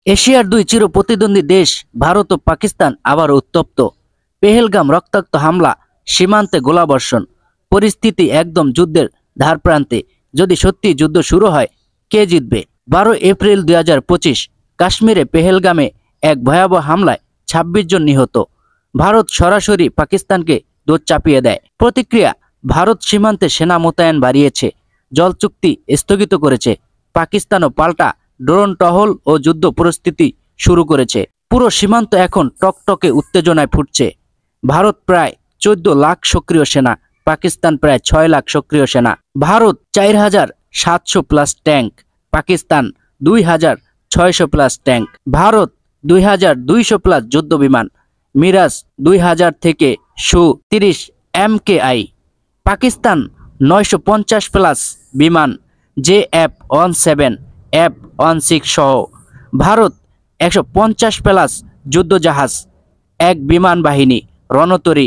এশিয়ার দুই চির প্রতিদ্বন্দ্বী দেশ ভারত ও পাকিস্তান আবার উত্তপ্ত। পেহেলগাম রক্তাক্ত হামলা, সীমান্তে গোলাবর্ষণ, পরিস্থিতি একদম যুদ্ধের ধারপ্রান্তে। যদি সত্যি যুদ্ধ শুরু হয়, কে জিতবে? 12 এপ্রিল 2025 কাশ্মীরে পেহেলগামে এক ভয়াবহ হামলায় 26 জন নিহত। ভারত সরাসরি পাকিস্তানকে দোষ চাপিয়ে দেয়। প্রতিক্রিয়া, ভারত সীমান্তে সেনা মোতায়েন বাড়িয়েছে, জল চুক্তি স্থগিত করেছে। পাকিস্তানও পাল্টা ড্রোন টহল ও যুদ্ধ পরিস্থিতি শুরু করেছে। পুরো সীমান্ত এখন টকটকে উত্তেজনায় ফুটছে। ভারত প্রায় 14 লাখ সক্রিয় সেনা, পাকিস্তান প্রায় 6 লাখ সক্রিয় সেনা। Bharat 4700 plus tank, Pakistan 2600 plus tank. Bharat 2200 plus যুদ্ধ বিমান, মিরাজ 2000 থেকে সু-30 MKI। পাকিস্তান 950 প্লাস বিমান JF-17, F-16 সহ। ভারত 150 প্লাস যুদ্ধজাহাজ, এক বিমান বাহিনী, রণতরী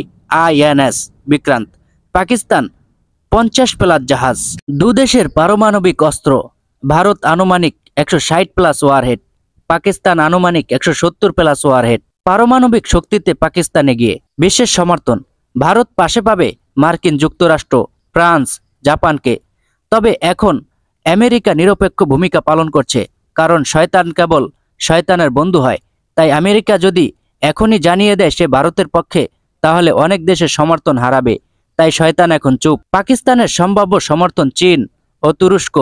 INS বিক্রান্ত। পাকিস্তান 50 প্লাস জাহাজ। দুদেশের পারমাণবিক অস্ত্র, ভারত আনুমানিক 160 প্লাস ওয়ারহেড, পাকিস্তান আনুমানিক 170 প্লাস ওয়ারহেড। পারমাণবিক শক্তিতে পাকিস্তান এগিয়ে। বিশ্বের সমর্থন, ভারত পাশে পাবে মার্কিন যুক্তরাষ্ট্র, ফ্রান্স, জাপানকে। তবে এখন আমেরিকা নিরপেক্ষ ভূমিকা পালন করছে, কারণ শয়তান কেবল শয়তানের বন্ধু হয়। তাই আমেরিকা যদি এখনই জানিয়ে দেয় সে ভারতের পক্ষে, তাহলে অনেক দেশের সমর্থন হারাবে। তাই শয়তান এখন চুপ। পাকিস্তানের সম্ভাব্য সমর্থন চীন ও তুরস্ক,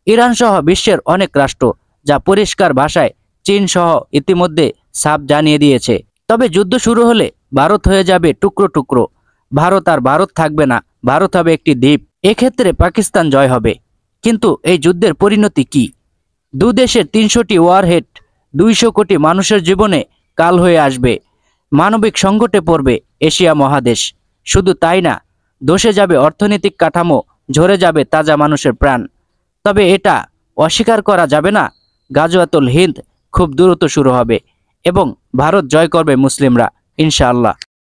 ইরান সহ বিশ্বের অনেক রাষ্ট্র, যা পরিষ্কার ভাষায় চীন সহ ইতিমধ্যে সাফ জানিয়ে দিয়েছে। তবে যুদ্ধ শুরু হলে ভারত হয়ে যাবে টুকরো টুকরো। ভারত আর ভারত থাকবে না, ভারত হবে একটি দ্বীপ। এক্ষেত্রে পাকিস্তান জয় হবে। কিন্তু এই যুদ্ধের পরিণতি কি? দুদেশের 300টি ওয়ারহেড 200 কোটি মানুষের জীবনে কাল হয়ে আসবে। মানবিক সংকটে পড়বে এশিয়া মহাদেশ। শুধু তাই না, ধসে যাবে অর্থনৈতিক কাঠামো, ঝরে যাবে তাজা মানুষের প্রাণ। তবে এটা অস্বীকার করা যাবে না, গাজওয়াতুল হিন্দ খুব দ্রুত শুরু হবে এবং ভারত জয় করবে মুসলিমরা, ইনশাআল্লাহ।